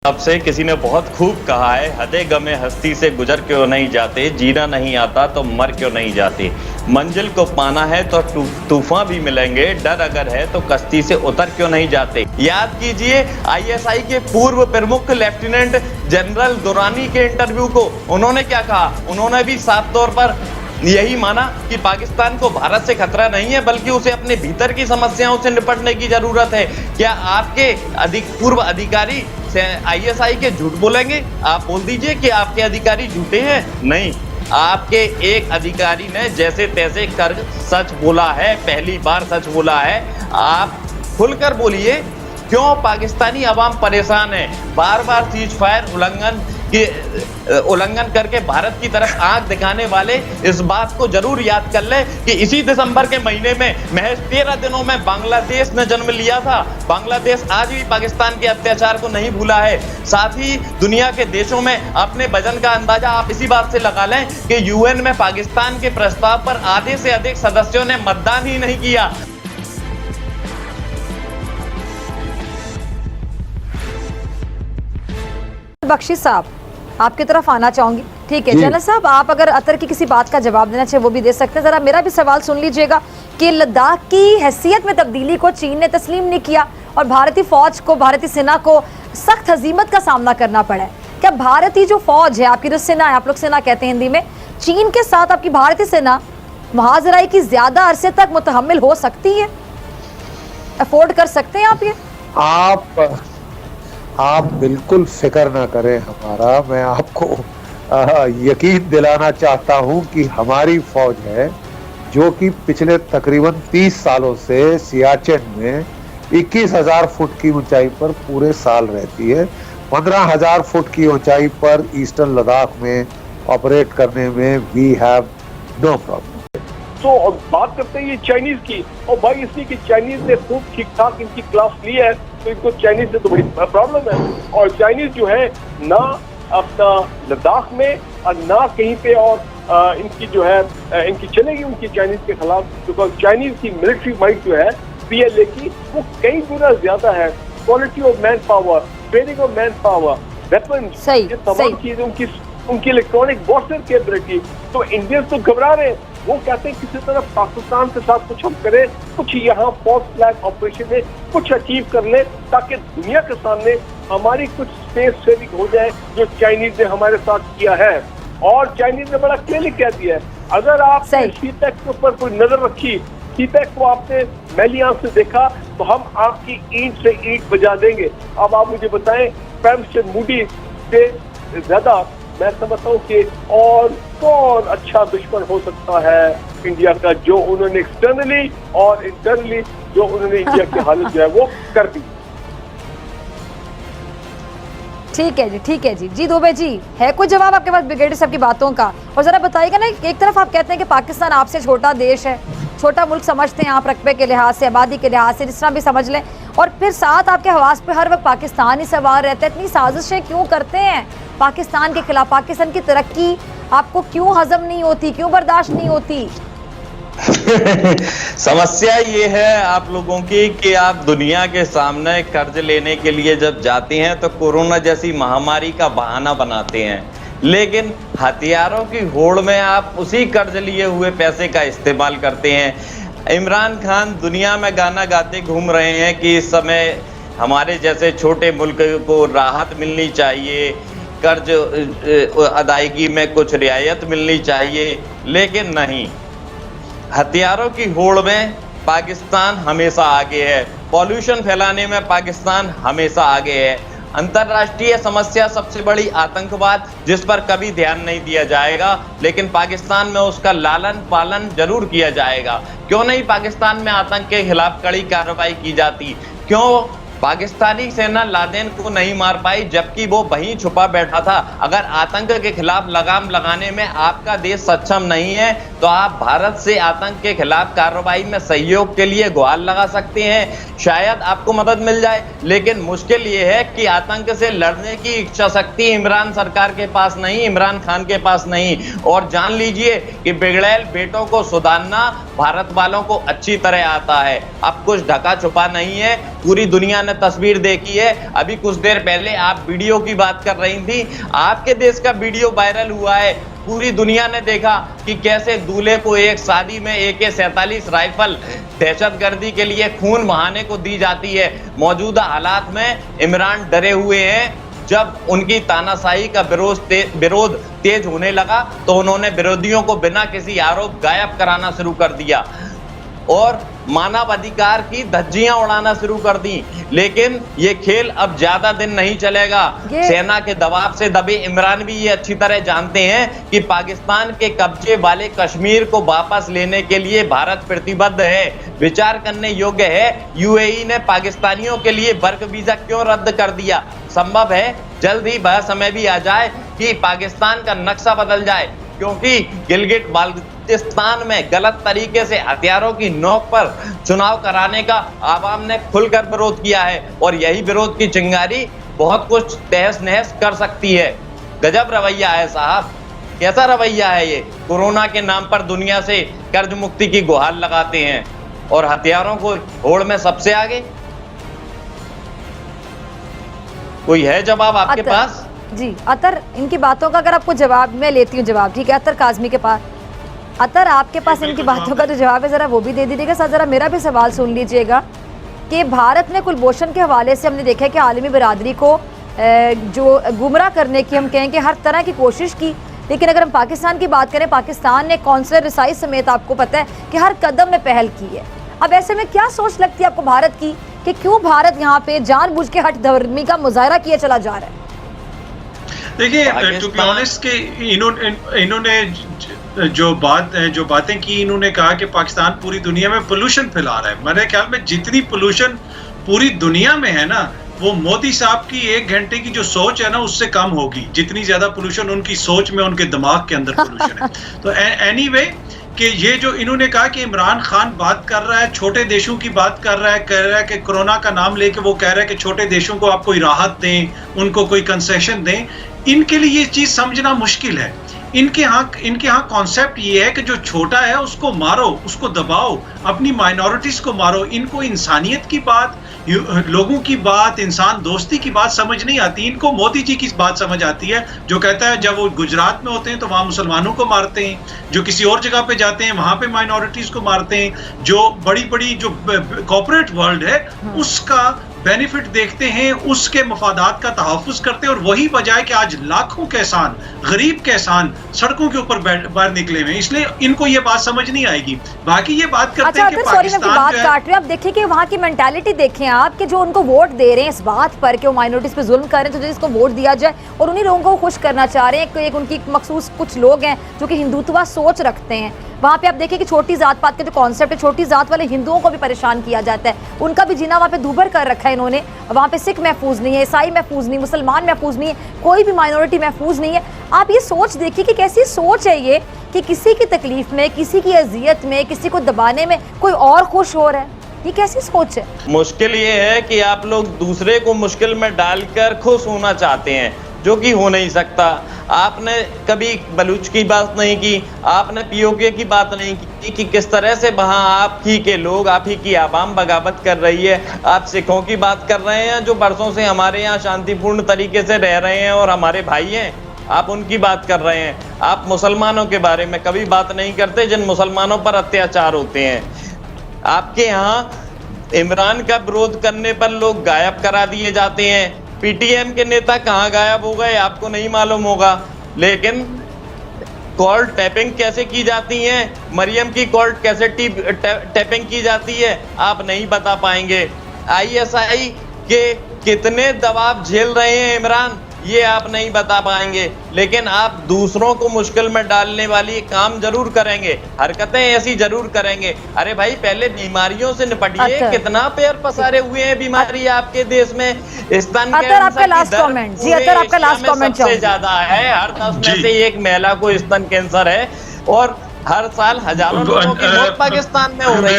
आपसे किसी ने बहुत खूब कहा है, हदे गमे हस्ती से गुजर क्यों नहीं जाते, जीना नहीं आता तो मर क्यों नहीं जाते। मंजिल को पाना है तो तूफान भी मिलेंगे, डर अगर है तो कश्ती से उतर क्यों नहीं जाते। याद कीजिए आईएसआई के पूर्व प्रमुख लेफ्टिनेंट जनरल दुरानी के इंटरव्यू को। उन्होंने क्या कहा, उन्होंने भी साफ तौर पर यही माना कि पाकिस्तान को भारत से खतरा नहीं है, बल्कि उसे अपने भीतर की समस्याओं से निपटने की जरूरत है। क्या आपके पूर्व अधिकारी आईएसआई के झूठ बोलेंगे? आप बोल दीजिए कि आपके अधिकारी झूठे हैं। नहीं, आपके एक अधिकारी ने जैसे तैसे कर सच बोला है, पहली बार सच बोला है। आप खुलकर बोलिए, क्यों पाकिस्तानी अवाम परेशान है? बार बार सीज फायर उल्लंघन करके भारत की तरफ आंख दिखाने वाले इस बात को जरूर याद कर ले कि इसी दिसंबर के महीने में महज 13 दिनों में बांग्लादेश ने जन्म लिया था। बांग्लादेश आज भी पाकिस्तान के अत्याचार को नहीं भूला है। साथ ही दुनिया के देशों में अपने वजन का अंदाजा आप इसी बात से लगा लें कि यूएन में पाकिस्तान के प्रस्ताव पर आधे से अधिक सदस्यों ने मतदान ही नहीं किया। बख्शी साहब, आपकी तरफ आना चाहूंगी। ठीक है जनरल साहब, आप अगर अतर की किसी बात का जवाब देना चाहे वो भी दे सकते हैं। जरा मेरा भी सवाल सुन लीजिएगा कि लद्दाख की हैसियत में तब्दीली को चीन ने तस्लीम नहीं किया और भारतीय फौज को, भारतीय सेना को सख्त हजीमत का सामना करना पड़ा है। क्या भारतीय जो फौज है, आपकी जो सेना है, आप लोग सेना कहते हैं हिंदी में, चीन के साथ आपकी भारतीय सेना मुहाजराई की ज्यादा अरसे तक मुतहम्मिल हो सकती है? अफोर्ड कर सकते हैं आप ये? आप बिल्कुल फिक्र ना करें हमारा। मैं आपको यकीन दिलाना चाहता हूं कि हमारी फौज है जो कि पिछले तकरीबन 30 सालों से सियाचिन में 21,000 फुट की ऊंचाई पर पूरे साल रहती है। 15,000 फुट की ऊंचाई पर ईस्टर्न लद्दाख में ऑपरेट करने में वी हैव नो प्रॉब्लम। तो बात करते हैं ये चाइनीज की, और भाई इसलिए कि चाइनीज ने खूब ठीक ठाक इनकी क्लास ली है, तो इनको चाइनीज से तो बड़ी प्रॉब्लम है। और चाइनीज जो है ना अपना लद्दाख में और ना कहीं पे और इनकी जो है इनकी चलेगी उनकी चाइनीज के खिलाफ, बिकॉज चाइनीज की मिलिट्री माइट जो है पीएलए की वो कई गुना ज्यादा है। Quality of man power, training of man power, weapons, ये तमाम चीजें, उनकी इलेक्ट्रॉनिक वॉरफेयर कैपेबिलिटी। तो इंडियंस तो घबरा रहे हैं, वो कहते हैं किसी तरह पाकिस्तान के साथ कुछ हम करें, कुछ यहाँ फॉल्स फ्लैग ऑपरेशन में कुछ अचीव कर ले, ताकि दुनिया के सामने हमारी कुछ स्पेस सेविंग हो जाए जो चाइनीज ने हमारे साथ किया है। और चाइनीज ने बड़ा क्लियरली कह दिया है, अगर आपने सीपैक के ऊपर कोई नजर रखी, सीपैक को आपने मैली आंख से देखा, तो हम आपकी ईंट से ईंट बजा देंगे। अब आप मुझे बताएं, प्राइम मिनिस्टर मोदी से ज्यादा मैं समझता हूँ कि और कौन अच्छा दुश्मन हो सकता है इंडिया का, जो उन्होंने एक्सटर्नली और इंटरनली जो उन्होंने इंडिया की हालत जो है वो कर दी। ठीक है जी, ठीक है जी। जी दुबे जी, है कोई जवाब आपके पास ब्रिगेडियर साहब की बातों का? और जरा बताइएगा ना, एक तरफ आप कहते हैं कि पाकिस्तान आपसे छोटा देश है, छोटा मुल्क समझते हैं आप रकबे के लिहाज से, आबादी के लिहाज से, जिस तरह भी समझ लें, और फिर साथ आपके हवास पे हर वक्त पाकिस्तान ही सवार रहता है। इतनी साजिशें क्यों करते हैं पाकिस्तान के खिलाफ? पाकिस्तान की तरक्की आपको क्यों हजम नहीं होती, क्यों बर्दाश्त नहीं होती? समस्या ये है आप लोगों की कि आप दुनिया के सामने कर्ज लेने के लिए जब जाते हैं तो कोरोना जैसी महामारी का बहाना बनाते हैं, लेकिन हथियारों की होड़ में आप उसी कर्ज लिए हुए पैसे का इस्तेमाल करते हैं। इमरान खान दुनिया में गाना गाते घूम रहे हैं कि इस समय हमारे जैसे छोटे मुल्क को राहत मिलनी चाहिए, कर्ज अदायगी में कुछ रियायत मिलनी चाहिए, लेकिन नहीं, हथियारों की होड़ में पाकिस्तान हमेशा आगे है, पॉल्यूशन फैलाने में पाकिस्तान हमेशा आगे है। अंतर्राष्ट्रीय समस्या सबसे बड़ी आतंकवाद, जिस पर कभी ध्यान नहीं दिया जाएगा, लेकिन पाकिस्तान में उसका लालन पालन जरूर किया जाएगा। क्यों नहीं पाकिस्तान में आतंक के खिलाफ कड़ी कार्रवाई की जाती? क्यों पाकिस्तानी सेना लादेन को नहीं मार पाई जबकि वो वहीं छुपा बैठा था? अगर आतंक के खिलाफ लगाम लगाने में आपका देश सक्षम नहीं है तो आप भारत से आतंक के खिलाफ कार्रवाई में सहयोग के लिए गुहार लगा सकते हैं, शायद आपको मदद मिल जाए। लेकिन मुश्किल ये है कि आतंक से लड़ने की इच्छा शक्ति इमरान सरकार के पास नहीं, इमरान खान के पास नहीं। और जान लीजिए कि बिगड़ैल बेटों को सुधारना भारत वालों को अच्छी तरह आता है। अब कुछ ढका छुपा नहीं है, पूरी दुनिया ने तस्वीर देखी है। अभी कुछ देर पहले आप वीडियो की बात कर रही थी, आपके देश का वीडियो वायरल हुआ है, पूरी दुनिया ने देखा कि कैसे दूल्हे को एक शादी में AK-47 राइफल दहशतगर्दी के लिए खून बहाने को दी जाती है। मौजूदा हालात में इमरान डरे हुए हैं। जब उनकी तानाशाही का विरोध तेज होने लगा तो उन्होंने विरोधियों को बिना किसी आरोप गायब कराना शुरू कर दिया और मानवाधिकार की धज्जियां उड़ाना शुरू कर दी। लेकिन ये खेल अब ज्यादा दिन नहीं चलेगा। सेना के दबाव से दबे इमरान भी ये अच्छी तरह जानते हैं कि पाकिस्तान के कब्जे वाले कश्मीर को वापस लेने के लिए भारत प्रतिबद्ध है, विचार करने योग्य है। UAE ने पाकिस्तानियों के लिए वर्क वीजा क्यों रद्द कर दिया? संभव है जल्द ही वह समय भी आ जाए कि पाकिस्तान का नक्शा बदल जाए, क्योंकि गिलगिट बाल्टिस्तान में गलत तरीके से हथियारों की नोक पर चुनाव कराने का आवाम ने खुलकर विरोध किया है और यही विरोध की चिंगारी बहुत कुछ तहस नहस कर सकती है। गजब रवैया है साहब, कैसा रवैया है ये? कोरोना के नाम पर दुनिया से कर्ज मुक्ति की गुहार लगाते हैं और हथियारों को होड़ में सबसे आगे। कोई है जवाब आपके पास? जी अतर, इनकी बातों का अगर आपको जवाब, मैं लेती हूँ जवाब, ठीक है अतर काजमी के पास। अतर आपके पास इनकी बातों का जो जवाब है जरा वो भी दे दीजिएगा। साथ जरा मेरा भी सवाल सुन लीजिएगा कि भारत ने कुलभूषण के हवाले से हमने देखा कि आलमी बिरादरी को जो गुमराह करने की, हम कहें कि हर तरह की कोशिश की। लेकिन अगर हम पाकिस्तान की बात करें, पाकिस्तान ने कौंसलर रसाई समेत आपको पता है कि हर कदम में पहल की है। अब ऐसे में क्या सोच लगती है आपको भारत की कि क्यों भारत यहाँ पे जानबूझ के हट धर्मी का मुजाहरा किया चला जा रहा है? देखिए, टू बी ऑनेस्ट के इन्होंने जो बातें की, इन्होंने कहा कि पाकिस्तान पूरी दुनिया में पोल्यूशन फैला रहा है। मेरे ख्याल में जितनी पोल्यूशन पूरी दुनिया में है ना, वो मोदी साहब की 1 घंटे की जो सोच है ना उससे कम होगी। जितनी ज्यादा पोल्यूशन उनकी सोच में, उनके दिमाग के अंदर पोल्यूशन है। तो एनीवे कि ये जो इन्होंने कहा कि इमरान खान बात कर रहा है, छोटे देशों की बात कर रहा है, कह रहा है कि कोरोना का नाम लेके वो कह रहा है कि छोटे देशों को आप कोई राहत दें, उनको कोई कंसेशन दें। इनके लिए ये चीज समझना मुश्किल है। इनके यहाँ कॉन्सेप्ट ये है कि जो छोटा है उसको मारो, उसको दबाओ, अपनी माइनॉरिटीज को मारो। इनको इंसानियत की बात, लोगों की बात, इंसान दोस्ती की बात समझ नहीं आती। इनको मोदी जी की बात समझ आती है, जो कहता है जब वो गुजरात में होते हैं तो वहां मुसलमानों को मारते हैं, जो किसी और जगह पे जाते हैं वहां पे माइनॉरिटीज को मारते हैं, जो बड़ी जो कॉर्पोरेट वर्ल्ड है उसका बेनिफिट देखते हैं, उसके मफादात का तहफ़्फ़ुज़ करते हैं। और वही बजाय कि आज लाखों किसान, गरीब किसान सड़कों के ऊपर बाहर निकले हुए हैं, इसलिए इनको ये बात समझ नहीं आएगी। बाकी ये बात करते हैं कि पाकिस्तान बात काट रहे हैं, आप देखिए कि वहाँ की मेंटालिटी देखें आप, कि जो उनको वोट दे रहे हैं इस बात पर कि वो माइनॉरिटीज पे जुल्म कर रहे हैं, तो जिसको वोट दिया जाए और उन्हीं लोगों को खुश करना चाह रहे हैं। एक उनकी मखसूस कुछ लोग हैं जो कि हिंदुत्व सोच रखते हैं। वहाँ पे आप देखिए कि छोटी जात पात के जो कॉन्सेप्ट है, छोटी जात वाले हिंदुओं को भी परेशान किया जाता है, उनका भी जीना वहाँ पे दूभर कर रखा है इन्होंने। वहाँ पे सिख महफूज नहीं है, ईसाई महफूज नहीं, मुसलमान महफूज नहीं है, कोई भी माइनॉरिटी महफूज नहीं है। आप ये सोच देखिए कि कैसी सोच है ये, कि किसी की तकलीफ में, किसी की अजियत में, किसी को दबाने में कोई और खुश हो रहा है। ये कैसी सोच है? मुश्किल ये है कि आप लोग दूसरे को मुश्किल में डालकर खुश होना चाहते हैं, जो कि हो नहीं सकता। आपने कभी बलूच की बात नहीं की, आपने POK की बात नहीं की कि किस तरह से वहाँ आप ही के लोग, आप ही की आवाम बगावत कर रही है। आप सिखों की बात कर रहे हैं जो बरसों से हमारे यहाँ शांतिपूर्ण तरीके से रह रहे हैं और हमारे भाई हैं, आप उनकी बात कर रहे हैं। आप मुसलमानों के बारे में कभी बात नहीं करते जिन मुसलमानों पर अत्याचार होते हैं। आपके यहाँ इमरान का विरोध करने पर लोग गायब करा दिए जाते हैं। PTM के नेता कहाँ गायब हो गए आपको नहीं मालूम होगा, लेकिन कॉल टैपिंग कैसे की जाती है, मरियम की कॉल कैसे टैपिंग की जाती है, आप नहीं बता पाएंगे। ISI के कितने दबाव झेल रहे हैं इमरान, ये आप नहीं बता पाएंगे। लेकिन आप दूसरों को मुश्किल में डालने वाली काम जरूर करेंगे, हरकतें ऐसी जरूर करेंगे। अरे भाई पहले बीमारियों से निपटिए। कितना पैर पसारे हुए हैं बीमारी आपके देश में। स्तन कैंसर आपका लास्ट कमेंट जी, आपका लास्ट कमेंट सबसे ज्यादा है, हर 10 में से 1 महिला को स्तन कैंसर है। और हर साल हजारों लोगों की मौत पाकिस्तान में हो रही है।